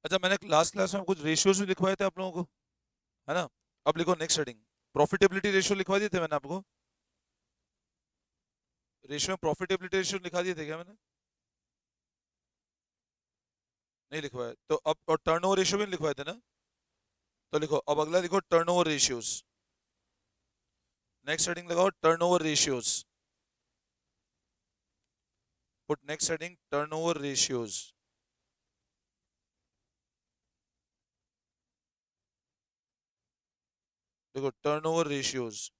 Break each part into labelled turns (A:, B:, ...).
A: अच्छा, मैंने last class में कुछ रेशियोज भी लिखवाए थे आप लोगों को, है ना? अब लिखो नेक्स्ट हेडिंग, प्रॉफिटेबिलिटी रेशियो लिखवा दिए थे मैंने आपको। रेशियो में प्रॉफिटेबिलिटी रेशियो लिखा दिए थे क्या मैंने? नहीं लिखवाया तो अब, और टर्नओवर रेशियो भी नहीं लिखवाए थे ना? तो लिखो, अब अगला लिखो टर्नओवर रेशियोज। नेक्स्ट हेडिंग लगाओ turnover ratios. Put next heading turnover ratios. देखो टर्नओवर रेशियोज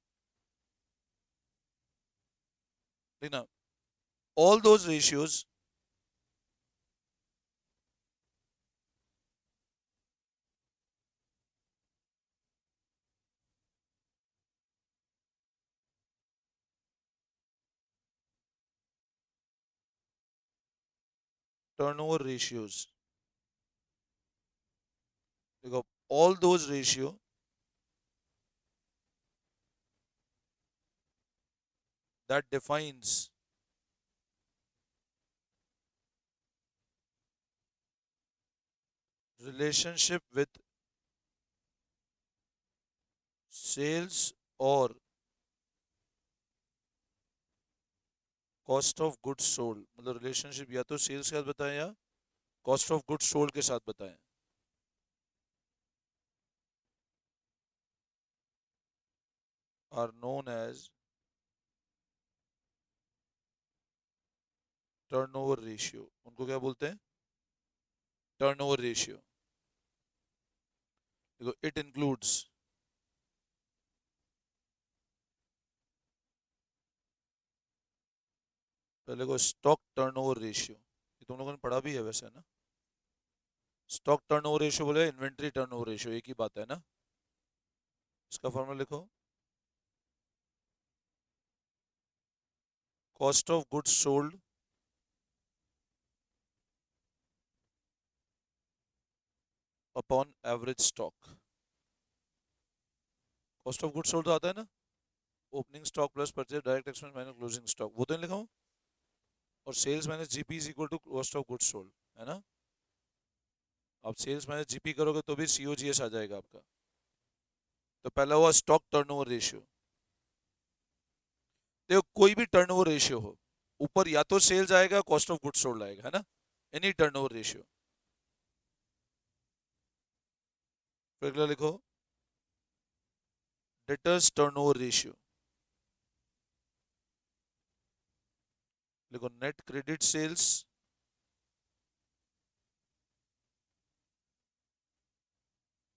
A: लिखना, all those ratios turnover ratios. देखो, all those ratio that defines relationship with sales or cost of goods sold, मतलब relationship या तो sales के साथ बताएं या कॉस्ट ऑफ गुड्स सोल्ड के साथ बताएं, are known as turnover ratio. उनको क्या बोलते हैं? Turnover ratio. देखो, इट इंक्लूड्स, पहले को स्टॉक टर्नओवर रेशियो, ये तुम लोगों ने पढ़ा भी है वैसे, है ना? स्टॉक टर्नओवर रेशियो बोले इन्वेंट्री टर्नओवर रेशियो, एक ही बात है ना? इसका फॉर्मूला लिखो, cost of goods sold upon average stock. Cost of goods sold तो आता है ना, opening stock plus purchase direct expense minus closing stock, वो तो नहीं लिखा हूँ? और sales minus GP is equal to cost of goods sold, है ना? आप सेल्स माइनस जीपी करोगे तो भी सीओजीएस आ जाएगा आपका। तो पहला हुआ स्टॉक टर्नओवर रेशियो। देखो, कोई भी टर्नओवर रेशियो हो, ऊपर या तो सेल्स आएगा कॉस्ट ऑफ गुड्स सोल्ड आएगा, है ना? Any turnover ratio. फिर अगला लिखो, डेटर्स टर्नओवर रेशियो। लिखो, net credit sales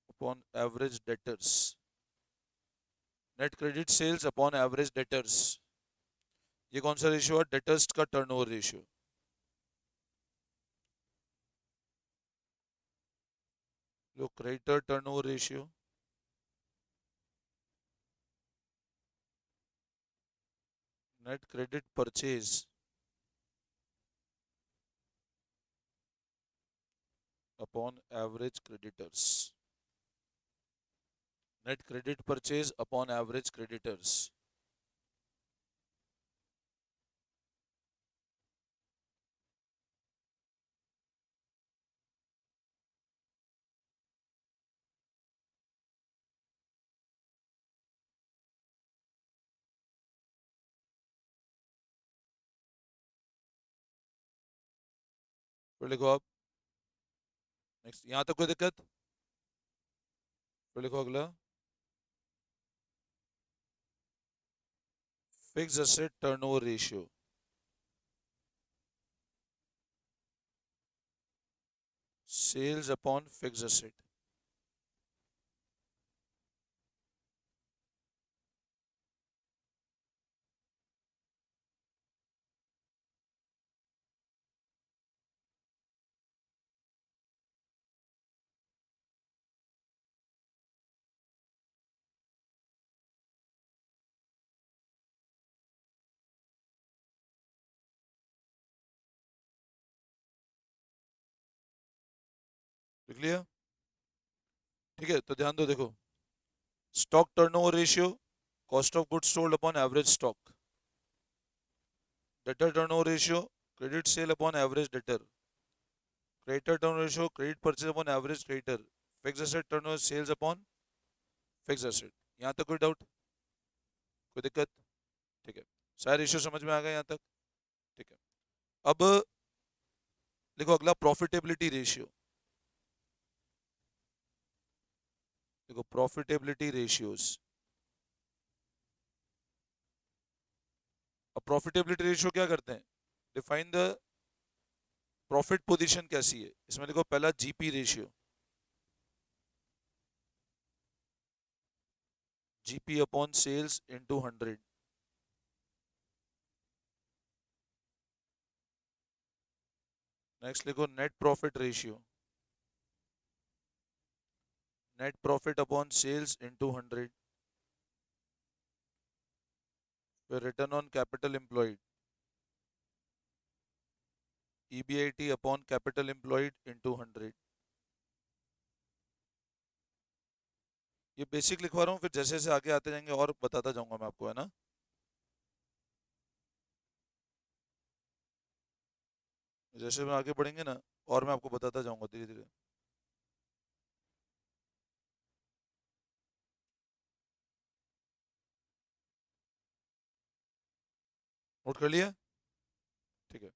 A: upon average debtors. Net credit sales upon average debtors, ये कौन सा रेशियो है? डेटर्स का टर्नओवर रेशियो। लो, creditor turnover ratio, net credit purchase upon average creditors. Net credit purchase upon average creditors. फिर लिखो आप next, यहां तक कोई दिक्कत? फिर लिखो अगला, fix asset turnover ratio. Sales upon fix asset. लिख लिया? ठीक है, तो ध्यान दो, देखो, stock turnover ratio, cost of goods sold upon average stock. Debtor turnover ratio, credit sale upon average debtor. Creditor turn ratio, credit purchase upon average creditor, fix asset turnover, sales upon fix asset. यहाँ तक कोई doubt, कोई दिक्कत? ठीक है, सारे ratio समझ में आ गए यहाँ तक? ठीक है, अब देखो अगला प्रॉफिटेबिलिटी रेशियो। देखो प्रॉफिटेबिलिटी रेशियोज, अब प्रॉफिटेबिलिटी रेशियो क्या करते हैं, डिफाइन द प्रॉफिट पोजीशन कैसी है। इसमें देखो पहला GP ratio, GP upon sales into 100। Next लिखो net profit ratio, net profit upon sales into 100। फिर return on capital employed, EBIT upon capital employed into 100। ये बेसिक लिखवा रहा हूँ, फिर जैसे जैसे आगे आते जाएंगे और बताता जाऊंगा मैं आपको, है ना। जैसे हम आगे बढ़ेंगे ना, और मैं आपको बताता जाऊंगा धीरे धीरे। नोट कर लिया? ठीक है,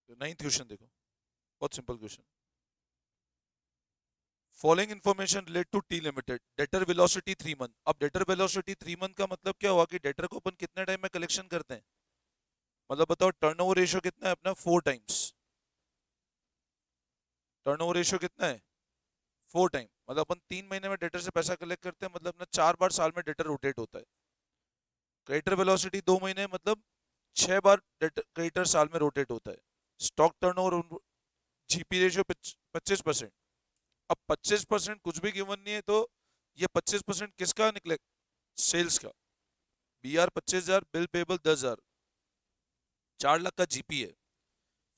A: तो 9th क्वेश्चन देखो, बहुत simple question. Following information relate to T limited, debtor velocity 3 month. अब डेटर वेलोसिटी 3 मंथ का मतलब क्या हुआ कि डेटर को अपन कितने टाइम में कलेक्शन करते हैं, मतलब बताओ टर्नओवर रेशियो कितना है अपना, 4 टाइम्स। टर्नओवर रेशियो कितना है, 4 टाइम। मतलब अपन 3 महीने में डेटर से पैसा कलेक्ट करते हैं, मतलब अपना 4 बार साल में डेटर रोटेट होता है। क्रेडिटर वेलोसिटी 2 महीने, मतलब 6 बार क्रेडिटर साल में रोटेट होता है। Stock turnover, GP ratio 25%। अब 25% कुछ भी गिवन नहीं है, तो ये 25% किसका निकले, सेल्स का। B R 25,000, bill payable 10,000, 4 lakh का जीपी है।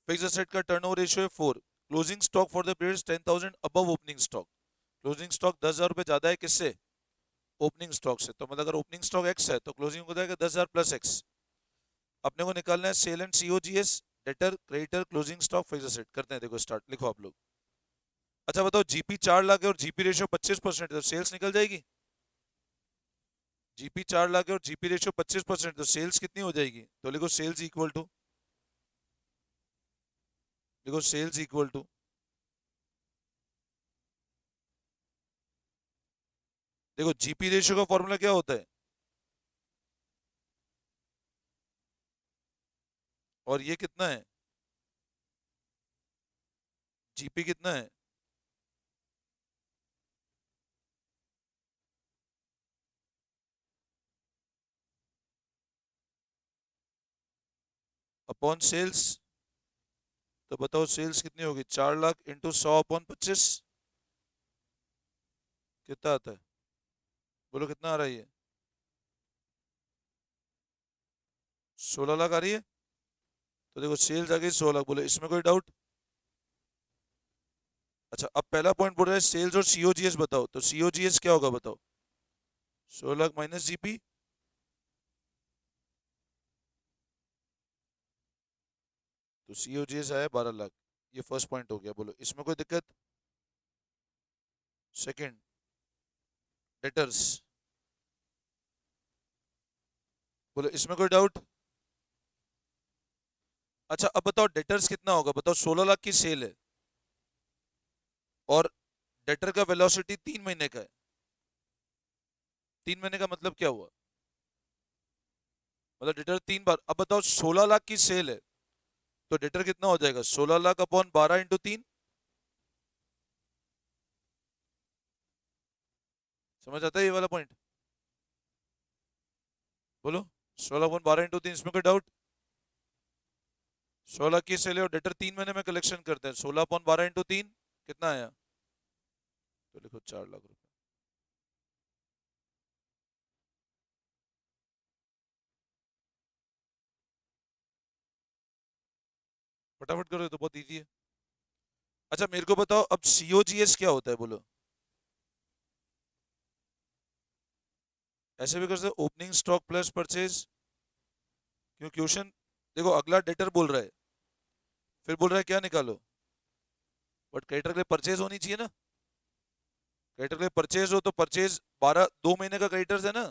A: फिक्स एसेट का टर्नओवर रेशियो है 4। Closing stock for the period 10,000 above opening stock. Closing stock 10,000 रुपये ज्यादा है किससे, ओपनिंग स्टॉक से। तो मतलब अगर ओपनिंग स्टॉक एक्स है तो क्लोजिंग हो जाएगा 10,000 प्लस एक्स। अपने को निकालना है sale and COGS, debtor, creditor, closing stock, fix asset. करते हैं, देखो स्टार्ट, लिखो आप लोग। अच्छा बताओ, जीपी 4 लाख है और जीपी रेशियो 25% है, तो सेल्स निकल जाएगी। जीपी 4 लाख है और जीपी रेशियो 25%, तो सेल्स कितनी हो जाएगी, तो लिखो सेल्स इक्वल टू, लिखो सेल्स इक्वल टू, देखो जीपी रेशियो का फॉर्मूला क्या होता है, और ये कितना है, जीपी कितना है, अपॉन सेल्स। तो बताओ सेल्स कितनी होगी, 4 लाख इंटू 100/25, कितना आता है, बोलो कितना आ रहा है ये, 16 लाख आ रही है। तो देखो सेल्स आ गई 16 लाख, बोलो इसमें कोई डाउट? अच्छा, अब पहला पॉइंट बोल रहा है सेल्स और सीओजीएस बताओ, तो सीओजीएस क्या होगा बताओ, 16 लाख माइनस जीपी, तो सीओजीएस आया 12 लाख। ये फर्स्ट पॉइंट हो गया, बोलो इसमें कोई दिक्कत? सेकंड, डेटर्स, बोलो इसमें कोई डाउट? अच्छा अब बताओ डेटर्स कितना होगा, बताओ 16 लाख की सेल है और डेटर का वेलोसिटी 3 महीने का है। 3 महीने का मतलब क्या हुआ, मतलब डेटर 3 बार। अब बताओ 16 लाख की सेल है, तो डेटर कितना हो जाएगा, 16 लाख अपॉन 12 × 3। समझ आता है ये वाला पॉइंट, बोलो 16/12 × 3, इसमें कोई डाउट? 16 की सेल है और डेटर 3 महीने में कलेक्शन करते हैं, 16/12 × 3 कितना आया, तो लिखो 4 लाख रुपए। फटाफट करो, ये तो बहुत इजी है। अच्छा मेरे को बताओ अब सीओजीएस क्या होता है, बोलो। ऐसे भी कर सकते, ओपनिंग स्टॉक प्लस परचेज, क्यों क्वेश्चन, देखो अगला डेटर बोल रहा है, फिर बोल रहा है क्या निकालो, बट क्रेडिटर के लिए परचेज होनी चाहिए ना। क्रेडिटर के लिए परचेज हो तो परचेज 2 महीने का क्रेडिटर्स है ना,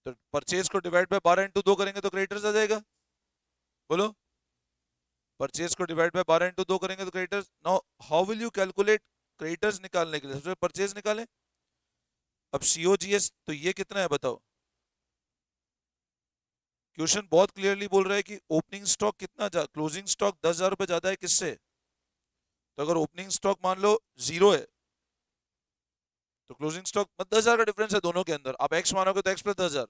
A: तो परचेज को डिवाइड बाय 12 × 2 करेंगे तो क्रेडिटर्स आ जाएगा। बोलो, परचेज को डिवाइड बाय 12 × 2 करेंगे तो creditors. Now how will you calculate creditors निकालने के लिए? सबसे परचेज निकालें। अब सीओजीएस तो ये कितना है बताओ। क्वेश्चन बहुत क्लियरली बोल रहा है कि ओपनिंग स्टॉक कितना, क्लोजिंग स्टॉक 10,000 रुपए ज्यादा है किससे? तो अगर ओपनिंग स्टॉक मान लो 0 है तो क्लोजिंग स्टॉक 10,000 का डिफरेंस है दोनों के अंदर। आप एक्स मानोगे तो एक्स प्लस 10,000,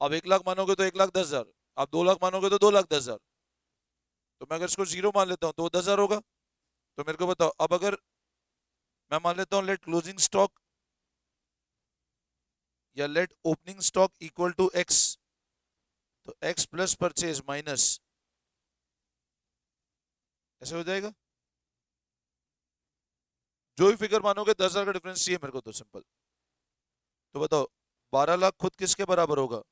A: आप 1 लाख मानोगे तो 1,10,000, आप 2 लाख मानोगे तो 2,10,000। तो मैं अगर इसको 0 मान लेता हूँ तो वो 10,000 होगा। तो मेरे को बताओ, अब अगर मैं मान लेता हूँ लेट क्लोजिंग स्टॉक या let opening stock equal to X, तो एक्स प्लस परचेज माइनस, ऐसे हो जाएगा। जो भी फिगर मानोगे 10,000 का डिफरेंस चाहिए मेरे को, तो सिंपल। तो बताओ 12 लाख खुद किसके बराबर होगा?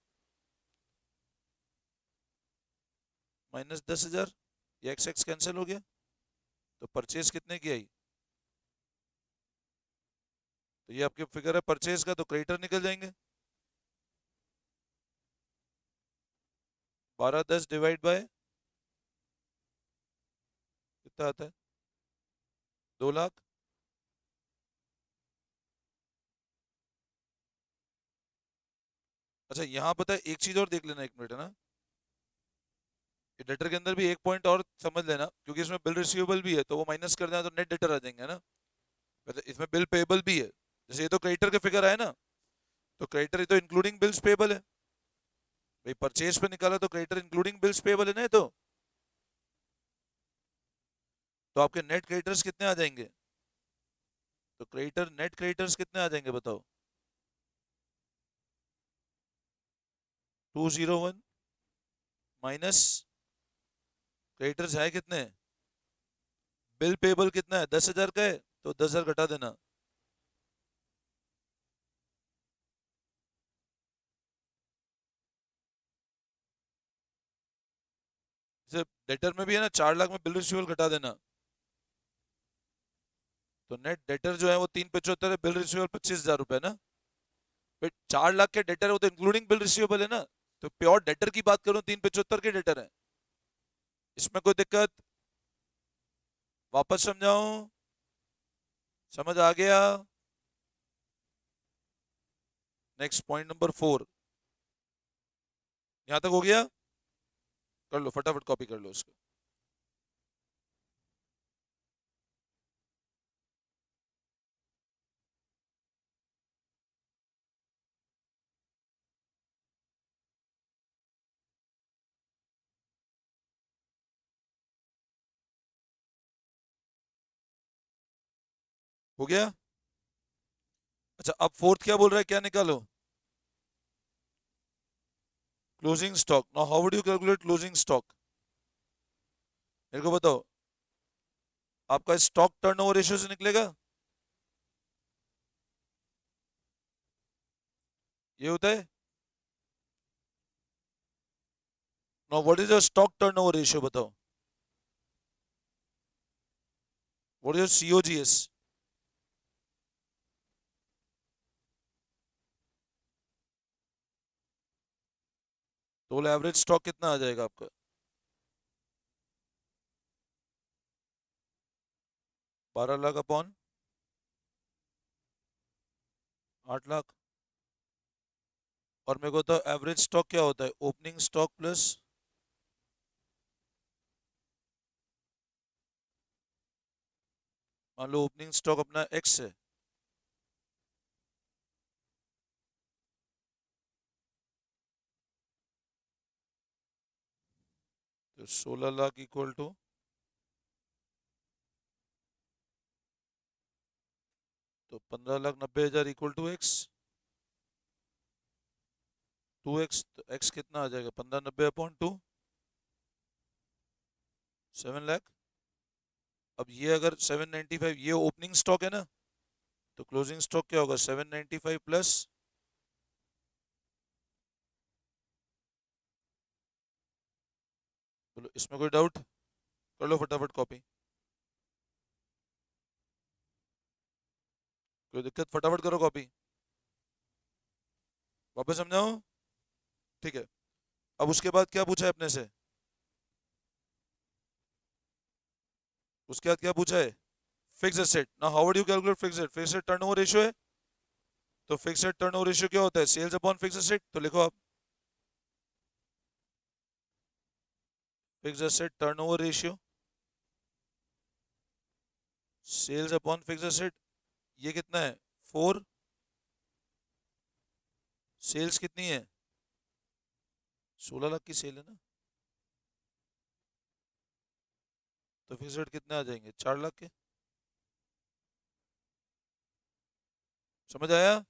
A: -10,000। ये एक्स एक्स कैंसिल हो गया, तो परचेज कितने की आई? तो ये आपकी फिगर है परचेज का, तो क्रेडिटर निकल जाएंगे। 1210 डिवाइड बाय कितना आता है? 2 लाख। अच्छा यहाँ पता है एक चीज और देख लेना, 1 मिनट है ना। डेटर के अंदर भी एक पॉइंट और समझ लेना, क्योंकि इसमें बिल रिसीवेबल भी है, तो वो माइनस कर देना तो नेट डेटर आ जाएंगे, है ना। वैसे इसमें बिल पेएबल भी है, जैसे ये तो क्रेडिटर के फिगर आए ना, तो क्रेडिटर ये तो इंक्लूडिंग बिल्स पेएबल है भाई। परचेज पे निकाला तो क्रेडिटर इंक्लूडिंग बिल्स पेएबल है ना ये तो आपके नेट क्रेडिटर्स कितने आ जाएंगे? तो क्रेडिटर नेट क्रेडिटर्स कितने आ जाएंगे बताओ? 201 माइनस क्रेडिटर्स है कितने? बिल पेबल कितना है? 10,000 का है, तो 10,000 घटा देना। जैसे डेटर में भी है ना, 4 लाख में बिल रिसीवेबल घटा देना, तो नेट डेटर जो है वो 375 है, बिल रिसीवेबल 25,000 रुपए ना। फिर 4 लाख के डेटर है वो तो इंक्लूडिंग बिल रिसीवेबल है ना, तो प्योर डेटर की बात करूं 375 के डेटर है। इसमें कोई दिक्कत? वापस समझाऊं? समझ आ गया? नेक्स्ट पॉइंट नंबर 4, यहां तक हो गया? कर लो फटाफट, कॉपी कर लो उसको। हो गया? अच्छा अब फोर्थ क्या बोल रहा है, क्या निकालो? Closing stock. Now how would you calculate closing stock? मेरे को बताओ। आपका स्टॉक टर्नओवर रेशियो से निकलेगा, ये होता है। Now what is your stock turnover ratio बताओ? What is your COGS? तो बोले एवरेज स्टॉक कितना आ जाएगा आपका? 12 लाख अपॉन 8 लाख। और मेरे को तो एवरेज स्टॉक क्या होता है? ओपनिंग स्टॉक प्लस, मान लो ओपनिंग स्टॉक अपना एक्स है, तो 16 लाख इक्वल टू, तो 15,90,000 इक्वल टू एक्स। 2x, तो एक्स कितना आ जाएगा? 1590/2, 7 लाख। अब ये अगर 795, ये ओपनिंग स्टॉक है ना, तो क्लोजिंग स्टॉक क्या होगा? 795 प्लस बोलो इसमें कोई डाउट? कर लो फटाफट कॉपी, कोई दिक्कत? फटाफट करो कॉपी, वापस समझाओ। ठीक है, अब उसके बाद क्या पूछा है अपने से? उसके बाद क्या पूछा है? फिक्स एसेट ना, how would you calculate fix asset? Fix asset turnover ratio है, तो फिक्स एसेट टर्नओवर रेशियो क्या होता है? Sales upon fix asset. तो लिखो आप, fix asset turnover ratio, sales upon fix asset. ये कितना है? 4। सेल्स कितनी है? 16 लाख की सेल है ना, तो फिक्स एसेट कितने आ जाएंगे? 4 लाख के। समझ आया?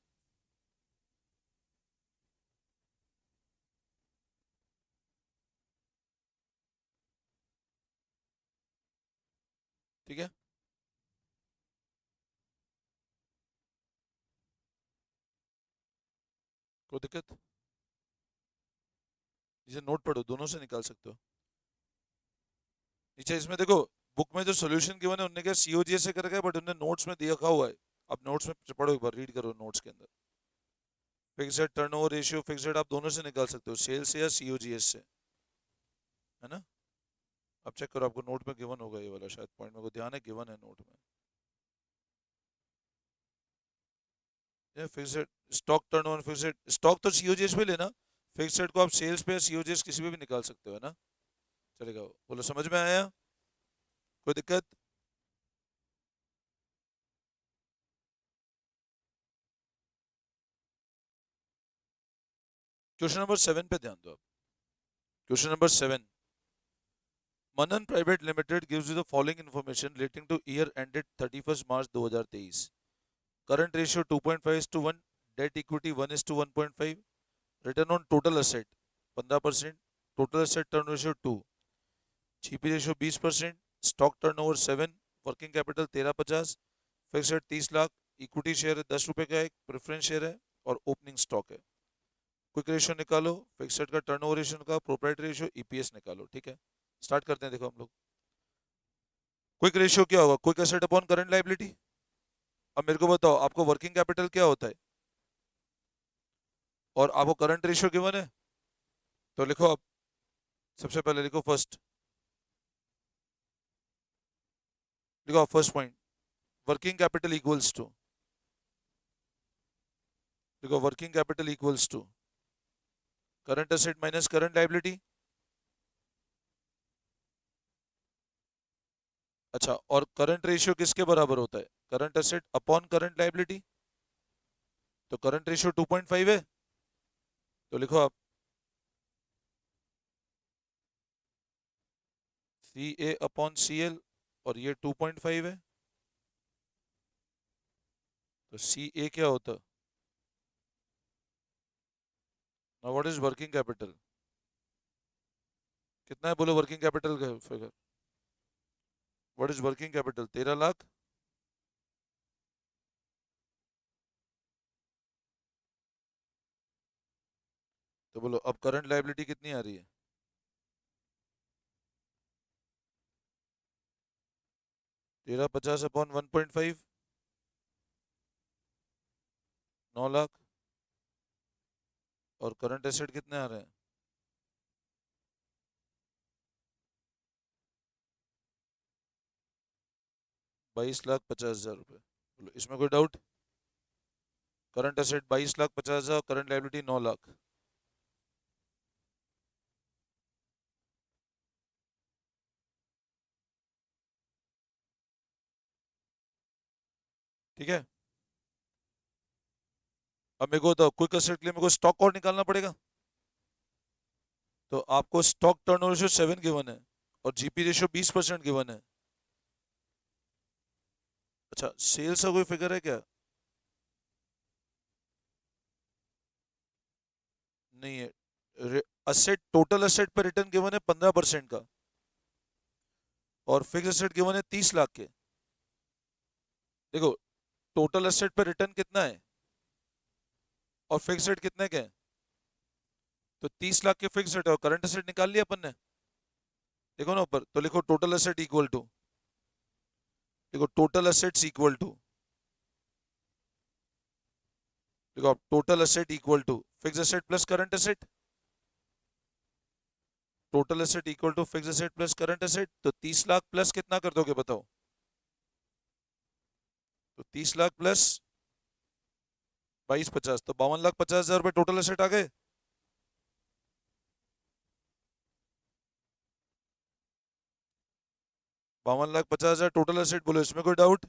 A: ठीक है, कोई दिक्कत? इसे नोट पढ़ो, दोनों से निकाल सकते हो। नीचे इसमें देखो, बुक में जो सोल्यूशन गिवन है उनने क्या सीओजीएस से कर रखा है, बट उन्होंने नोट्स में दिया हुआ है। अब नोट्स में पढ़ो, एक बार रीड करो नोट्स के अंदर। फिक्स्ड टर्नओवर रेशियो, फिक्स्ड आप दोनों से निकाल सकते हो, सेल्स से या सीओजीएस से, है ना? अब चेक करो, आपको नोट में गिवन होगा ये वाला, शायद पॉइंट मेरे को ध्यान है गिवन है नोट में। ये fixed stock turnover, fixed stock तो सीओजीएस पे लेना, फिक्स्ड को आप सेल्स पे या सीओजीएस किसी पे भी निकाल सकते हो, है ना? चलेगा? बोलो समझ में आया? कोई दिक्कत? क्वेश्चन नंबर 7 पे ध्यान दो आप। Question number 7, Manan Private Limited gives you the following information relating to year ended 31st March 2023. Current ratio 2.5 is to 1, debt equity 1 is to 1.5, return on total asset 15%, total asset turn ratio 2, GP ratio 20%, stock turnover 7, working capital 1350, fix rate 30 lakh, equity share है 10 रुपए का, एक preference share है और opening stock है। Quick ratio निकालो, fix rate का turnover ratio निकालो, प्रोप्राइटरी रेशियो, ईपीएस निकालो। ठीक है, स्टार्ट करते हैं। देखो हम लोग, क्विक रेशियो क्या होगा? Quick asset upon current liability. अब मेरे को बताओ, आपको वर्किंग कैपिटल क्या होता है और आपको करंट रेशियो गिवन है, तो लिखो आप, सबसे पहले लिखो फर्स्ट, लिखो आप first point, working capital equals to, लिखो working capital equals to current asset minus current liability. अच्छा, और करंट रेशियो किसके बराबर होता है? Current asset upon current liability. तो करंट रेशियो 2.5 है, तो लिखो आप सी ए अपॉन सी एल, और ये 2.5 है, तो सी ए क्या होता है? Now what is working capital? कितना है बोलो वर्किंग कैपिटल का figure? What is working capital? 13 lakh. तो बोलो अब करंट लाइबिलिटी कितनी आ रही है? 1350 अपॉन 1.5, 9 लाख। और करंट एसेट कितने आ रहे हैं? 22,50,000 रुपए। बोलो इसमें कोई doubt? Current asset 22,50,000, current liability 9 lakh. ठीक है, अब मेरे को बताओ, क्विक एसेट के लिए मेरे को स्टॉक और निकालना पड़ेगा, तो आपको स्टॉक टर्नओवर रेशियो 7 गिवन है और जीपी रेशियो 20% गिवन है। अच्छा, सेल्स का कोई फिगर है क्या? नहीं है। असेट, टोटल असेट पर रिटर्न गिवन है 15% का, और फिक्स असेट गिवन है 30 लाख के। देखो, टोटल असेट पर रिटर्न कितना है और फिक्स रेट कितने के हैं? तो 30 लाख के फिक्स रेट है और करंट असेट निकाल लिया अपन ने। देखो ना ऊपर, तो लिखो टोटल एसेट इक्वल टू, देखो टोटल एसेट्स इक्वल टू, देखो total asset equal to fix asset plus current asset, total asset equal to fix asset plus current asset. तो 30 लाख प्लस कितना कर दोगे बताओ? तो 30 लाख प्लस 2250, तो 52,50,000 रुपए टोटल एसेट आ गए। 52,50,000 टोटल एसेट, बोलो इसमें कोई डाउट?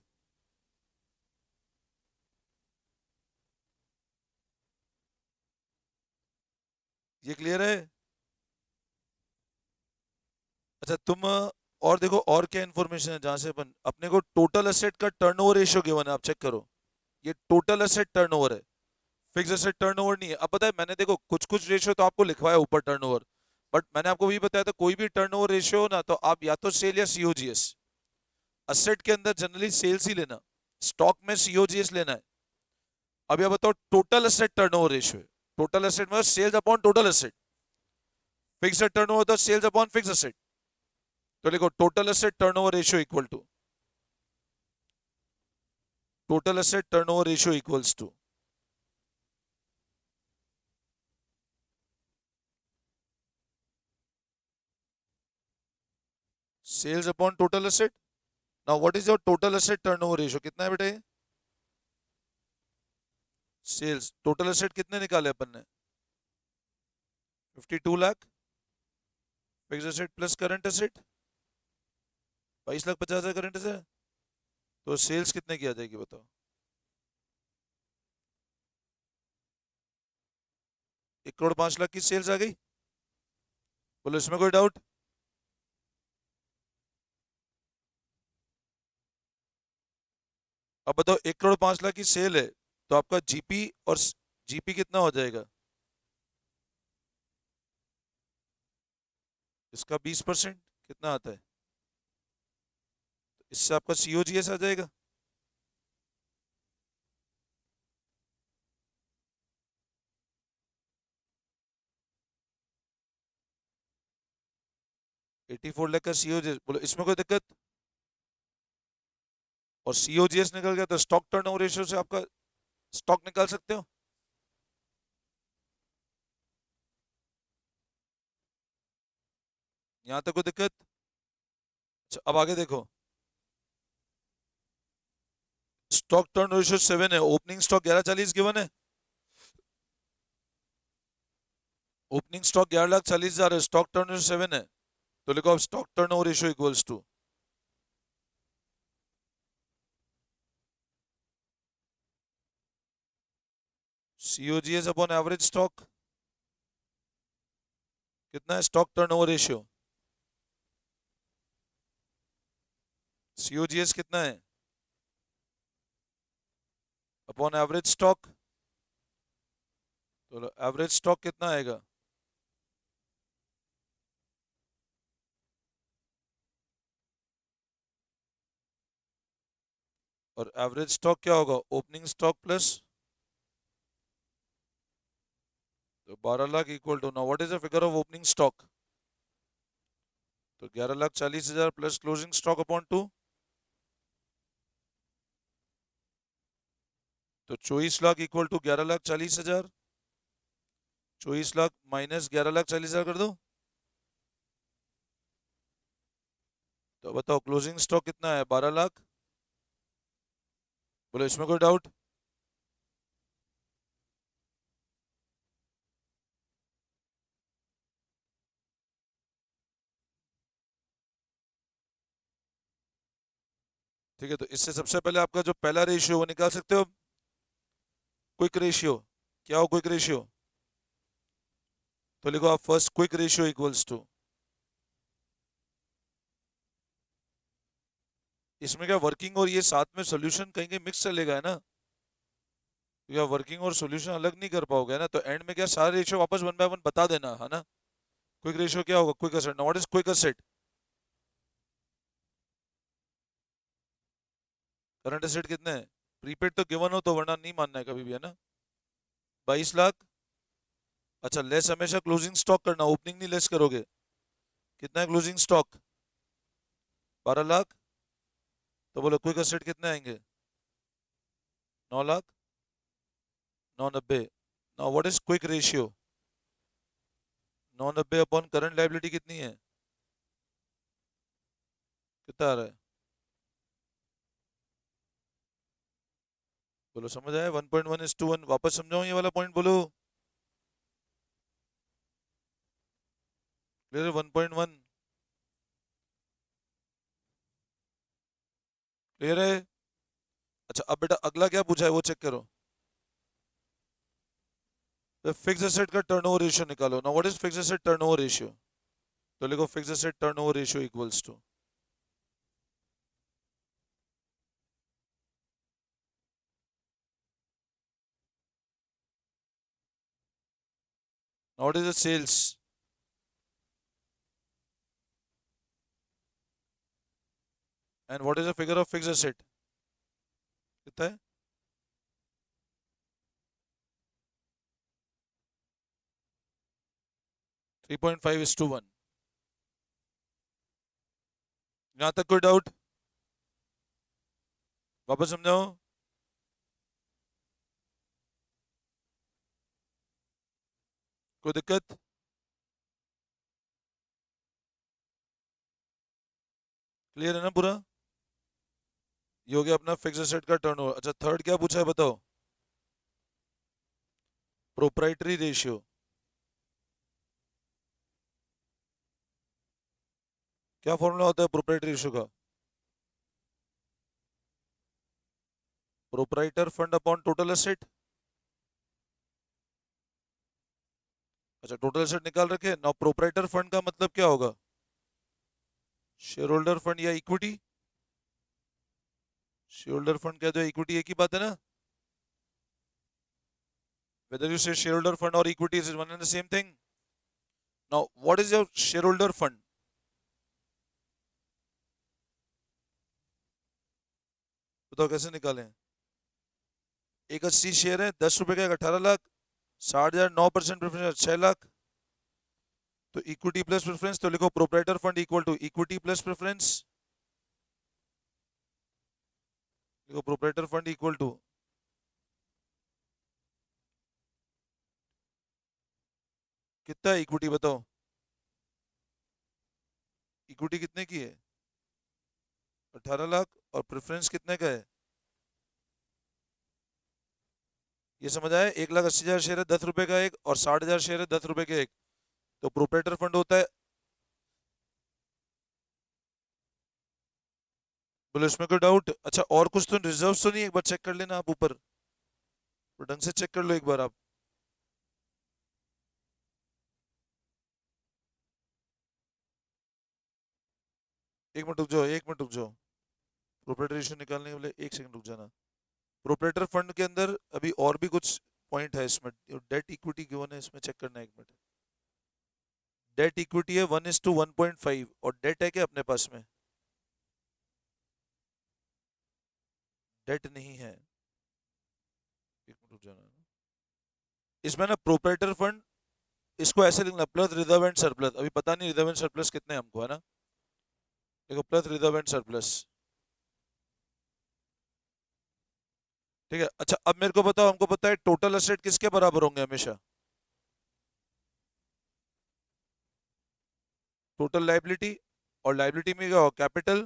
A: ये क्लियर है? अच्छा तुम और देखो और क्या इन्फॉर्मेशन है जहां से अपन अपने को टोटल एसेट का टर्नओवर रेशियो गिवन है, आप चेक करो। ये टोटल एसेट टर्नओवर है, फिक्स एसेट टर्नओवर नहीं है। अब पता है मैंने देखो कुछ कुछ रेशियो तो आपको लिखवाया ऊपर टर्नओवर, बट मैंने आपको भी बताया था कोई भी टर्नओवर रेशियो हो ना तो आप या तो सेल या सीओजीएस, एसेट के अंदर जनरली सेल्स ही लेना, स्टॉक में सीओजीएस लेना है। अब यह बताओ टोटल एसेट टर्नओवर रेशियो है, टोटल एसेट मतलब sales upon total asset, fix turnover तो सेल्स अपॉन फिक्स एसेट। तो लिखो total asset turnover ratio equal to, total asset turnover ratio equals to sales upon total asset. Now what is your total asset turnover ratio, कितना है बेटा ये? Sales total asset कितने निकाले अपन ने? 52 lakh, fix asset plus current asset 22,50,000 current asset, तो sales कितने की आ जाएगी बताओ? 1,05,00,000 की सेल्स आ गई, बोलो इसमें कोई डाउट? अब बताओ 1,05,00,000 की सेल है तो आपका जीपी और जीपी कितना हो जाएगा? इसका 20% कितना आता है? इससे आपका सीओजीएस आ जाएगा। ₹84 लाख का सीओजीएस, बोलो इसमें कोई दिक्कत? और सीओजीएस निकल गया तो स्टॉक टर्नओवर रेशियो से आपका स्टॉक निकाल सकते हो। यहां तक कोई दिक्कत? अच्छा अब आगे देखो, स्टॉक टर्न रेशियो 7 है, ओपनिंग स्टॉक 1140 गिवन है, ओपनिंग स्टॉक 11,40,000 है, स्टॉक टर्न रेशियो 7 है, तो लिखो अब stock turnover ratio equals to COGS upon average stock. कितना है स्टॉक टर्नओवर रेशियो? सीओजीएस कितना है अपॉन एवरेज स्टॉक, तो एवरेज स्टॉक कितना आएगा? और एवरेज स्टॉक क्या होगा? ओपनिंग स्टॉक प्लस, तो 12 lakh equal to, now what is the figure of opening stock? तो 11,40,000 प्लस क्लोजिंग स्टॉक अपॉन 2, तो 24 lakh equal to 11,40,000, 24 lakh minus 11,40,000 कर दो, तो बताओ क्लोजिंग स्टॉक कितना है? 12 लाख, बोलो इसमें कोई डाउट? ठीक है, तो इससे सबसे पहले आपका जो पहला रेशियो वो निकाल सकते हो, क्विक रेशियो। क्या हो क्विक रेशियो? तो लिखो आप first quick ratio equals to, इसमें क्या वर्किंग और ये साथ में सॉल्यूशन कहीं कहीं मिक्स चलेगा है ना, या वर्किंग और सॉल्यूशन अलग नहीं कर पाओगे ना, तो एंड में क्या सारे रेशियो वापस वन बाय वन बता देना है ना। क्विक रेशियो क्या होगा? Quick asset, what is quick asset? Current asset कितने हैं? प्रीपेड तो गिवन हो तो, वरना नहीं मानना है कभी भी है ना। 22 लाख, अच्छा लेस हमेशा क्लोजिंग स्टॉक करना, ओपनिंग नहीं लेस करोगे। कितना है क्लोजिंग स्टॉक? 12 लाख। तो बोलो क्विक एसेट कितने आएंगे? 9 lakh. 990। Now what is quick ratio? 990 upon current liability कितनी है? कितना आ रहा है? बोलो समझ आया? 1.1:1। वापस समझाऊं ये वाला पॉइंट? बोलो क्लियर? 1.1 क्लियर है? अच्छा अब बेटा अगला क्या पूछा है वो चेक करो। तो फिक्स एसेट का टर्नओवर रेशियो निकालो ना। What is fix asset turnover ratio? तो लिखो fix asset turnover ratio equals to, what is the sales and what is the figure of fix asset? कितना है? 3.5:1। यहां तक कोई डाउट? वापस समझाओ। कोई दिक्कत? क्लियर है ना पूरा? ये हो गया अपना फिक्स एसेट का टर्नओवर। अच्छा थर्ड क्या पूछा है बताओ? Proprietary ratio. क्या फॉर्मूला होता है प्रोप्राइटरी रेशियो का? Proprietor fund upon total asset. अच्छा टोटल एसेट निकाल रखे ना। प्रोप्राइटर फंड का मतलब क्या होगा? शेयर होल्डर फंड या इक्विटी? शेयर होल्डर फंड कह दो, इक्विटी एक ही बात है ना? Whether you say shareholder fund or equities is one and the same thing. Now, what is your shareholder fund? बताओ कैसे निकालें? एक 80 शेयर है, 10 रुपए का 18 लाख। 60,000 9% प्रेफरेंस 6 लाख। तो इक्विटी प्लस प्रेफरेंस, तो लिखो proprietor fund equal to equity plus preference. लिखो प्रोप्राइटर फंड इक्वल टू कितना है इक्विटी बताओ? इक्विटी कितने की है? 18 लाख। और प्रेफरेंस कितने का है? ये समझ आया? 1,80,000 शेयर है 10 रुपए का एक, और 60,000 शेयर है 10 रुपए के एक। तो प्रोप्राइटर फंड होता है। बोलो इसमें कोई डाउट? अच्छा और कुछ तो रिजर्व तो नहीं? एक बार चेक कर लेना आप ऊपर, तो ढंग से चेक कर लो एक बार आप। एक मिनट रुक जाओ, एक मिनट रुक जाओ। प्रोप्राइटर रेशियो निकालने के लिए 1 सेकंड रुक जाना। प्रोप्राइटर फंड के अंदर अभी और भी कुछ पॉइंट है इसमें। डेट इक्विटी गिवन है इसमें, चेक करना है एक मिनट। डेट इक्विटी है 1:1.5, और डेट है क्या अपने पास में? डेट नहीं है। एक मिनट रुक जाना। इसमें ना प्रोप्राइटर फंड, इसको ऐसे लिखना प्लस रिजर्व एंड सरप्लस। अभी पता नहीं रिजर्व एंड सरप्लस कितने हैं हमको, है ना? देखो प्लस रिजर्व एंड सरप्लस। ठीक है। अच्छा अब मेरे को बताओ, हमको पता है टोटल एसेट किसके बराबर होंगे हमेशा? Total liability. और लाइबिलिटी में क्या हो? कैपिटल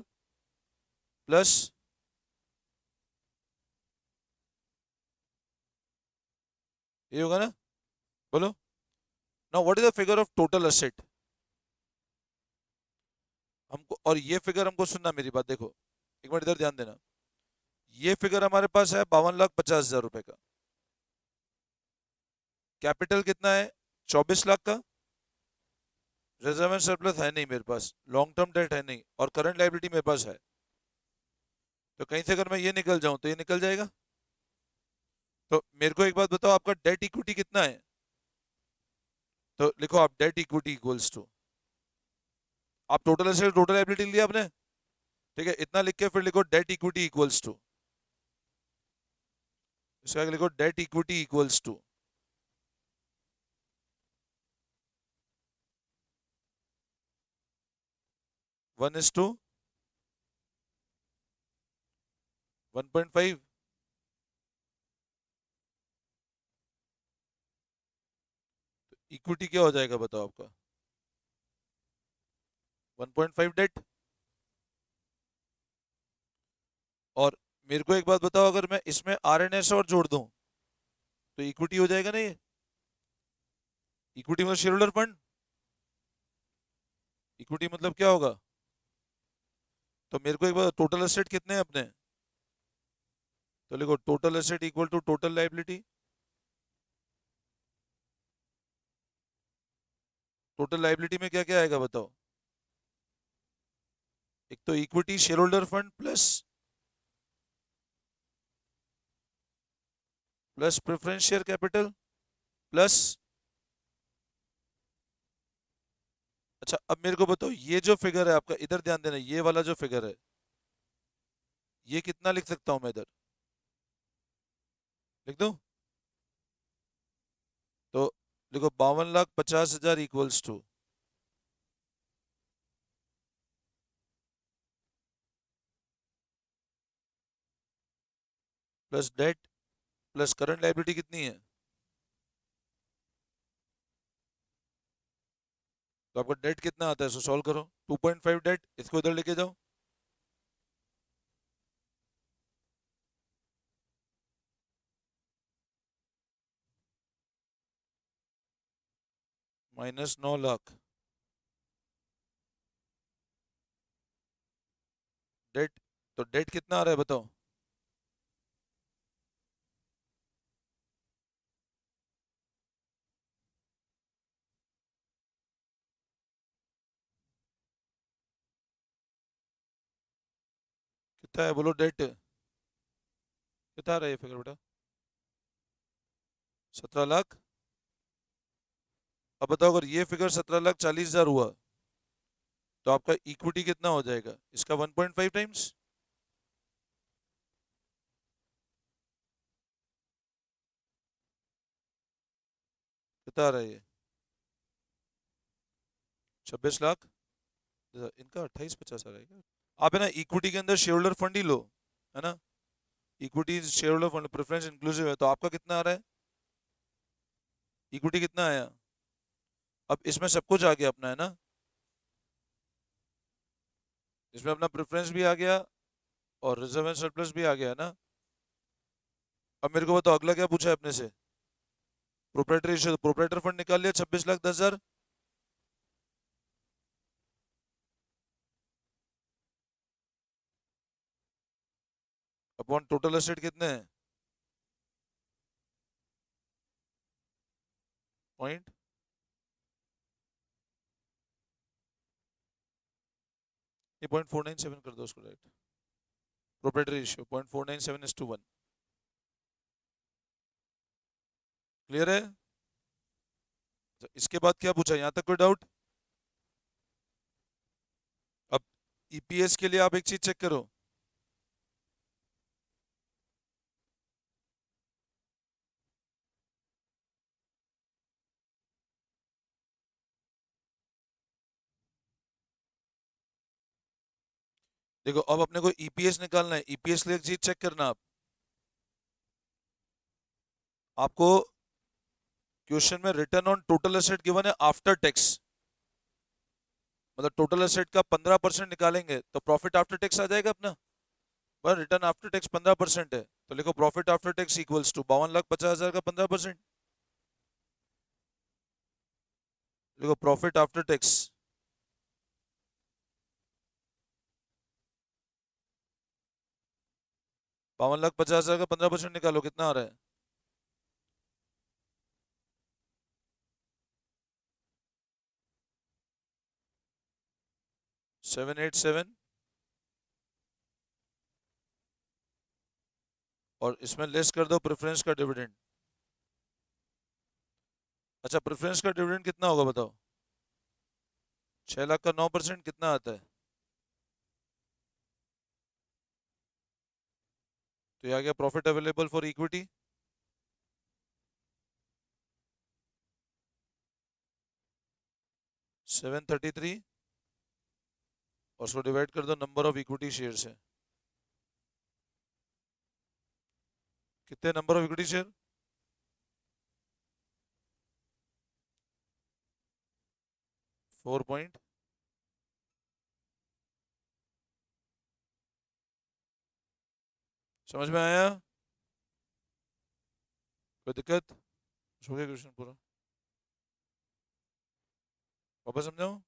A: प्लस, ये होगा ना? बोलो। Now what is the figure of total asset? हमको, और ये फिगर हमको सुनना मेरी बात, देखो एक मिनट इधर ध्यान देना। ये फिगर हमारे पास है 52,50,000 रुपए का। कैपिटल कितना है? 24 लाख का। रिजर्व एंड सरप्लस है नहीं मेरे पास, लॉन्ग टर्म डेट है नहीं, और करंट लाइबिलिटी मेरे पास है। तो कहीं से अगर मैं ये निकल जाऊं तो ये निकल जाएगा। तो मेरे को एक बात बताओ, आपका डेट इक्विटी कितना है? तो लिखो आप डेट इक्विटी इक्वल्स टू, आप टोटल एसेट टोटल लाइबिलिटी लिया आपने, ठीक है, इतना लिख के फिर लिखो डेट इक्विटी इक्वल्स टू, इसका आगे लिखो डेट इक्विटी इक्वल्स टू। 1:1.5। इक्विटी क्या हो जाएगा बताओ आपका? 1.5 डेट। और मेरे को एक बात बताओ, अगर मैं इसमें आरएनएस और जोड़ दूं तो इक्विटी हो जाएगा ना ये? इक्विटी मतलब शेयर होल्डर फंड। इक्विटी मतलब क्या होगा? तो मेरे को एक बार टोटल एसेट कितने हैं अपने? तो लिखो total asset equal to total liability. Total liability में क्या क्या आएगा बताओ? एक तो equity share holder fund plus preference share capital plus. अच्छा अब मेरे को बताओ, ये जो फिगर है आपका, इधर ध्यान देना, ये वाला जो फिगर है, ये कितना लिख सकता हूं मैं इधर? लिख दूं? तो देखो 52,50,000 equals to plus debt plus current liability कितनी है? तो आपका डेट कितना आता है, सो सॉल्व करो। 2.5 डेट, इसको इधर लेके जाओ। -9 लाख। डेट, तो डेट कितना आ रहा है बताओ? कितना है बोलो डेट? कितना आ रहा है ये फिगर बेटा? 17 लाख। अब बताओ, अगर ये फिगर 17,40,000 हुआ तो आपका इक्विटी कितना हो जाएगा इसका? 1.5 टाइम्स। कितना आ रहा है ये? 26 लाख। इनका 28-50 आ रहा है क्या? आप है ना इक्विटी के अंदर शेयर होल्डर फंड ही लो, है ना? Equity share holder fund preference inclusive है, तो आपका कितना आ रहा है? इक्विटी कितना आया? अब इसमें सब कुछ आ गया अपना, है ना? इसमें अपना प्रेफरेंस भी आ गया और रिजर्व एंड सरप्लस भी आ गया, है ना? अब मेरे को बताओ अगला क्या पूछा है अपने से? Proprietor ratio. प्रोप्राइटर फंड निकाल लिया 26,10,000। अपॉन टोटल एसेट कितने हैं? पॉइंट। ये 0.497 कर दो उसको, राइट? Proprietor ratio 0.497:1। क्लियर है? तो इसके बाद क्या पूछा, यहां तक कोई डाउट? अब ईपीएस के लिए आप एक चीज चेक करो। देखो अब अपने को ईपीएस निकालना है। ईपीएस के लिए एक चीज चेक करना आप। आपको क्वेश्चन में return on total asset given है आफ्टर टैक्स, मतलब टोटल एसेट का 15% निकालेंगे तो प्रॉफिट आफ्टर टैक्स आ जाएगा अपना। पर रिटर्न आफ्टर टैक्स 15% है, तो लिखो profit after tax equals to 52,50,000 का 15%। लिखो प्रॉफिट आफ्टर टैक्स 52,50,000 का 15% निकालो, कितना आ रहा है? 787। और इसमें लेस कर दो प्रेफरेंस का डिविडेंड। अच्छा प्रेफरेंस का डिविडेंड कितना होगा बताओ? 6 लाख का 9% कितना आता है? तो ये आ गया प्रॉफिट अवेलेबल फॉर इक्विटी 733। और उसको डिवाइड कर दो नंबर ऑफ इक्विटी शेयर से। कितने number of equity share? Four point. समझ में आया? कोई दिक्कत? हो गया क्वेश्चन पूरा? वापस समझाओ।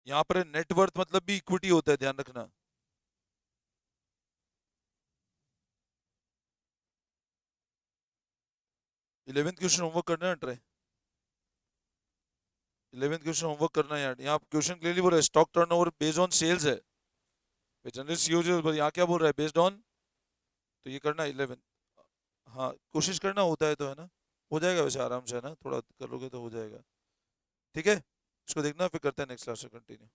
A: यहाँ पर नेटवर्थ मतलब भी इक्विटी होता है, ध्यान रखना। 11th क्वेश्चन होमवर्क करना है ट्राई। 11th क्वेश्चन होमवर्क करना है यार। यहाँ क्वेश्चन क्लियरली बोल रहा है stock turnover based on sales है। जनरल सीओ यहाँ क्या बोल रहा है, बेस्ड ऑन। तो ये करना 11। हाँ कोशिश करना, होता है तो, है ना। हो जाएगा वैसे आराम से, है ना, थोड़ा कर लोगे तो हो जाएगा। ठीक है, इसको देखना, फिर करते हैं नेक्स्ट क्लास से कंटिन्यू।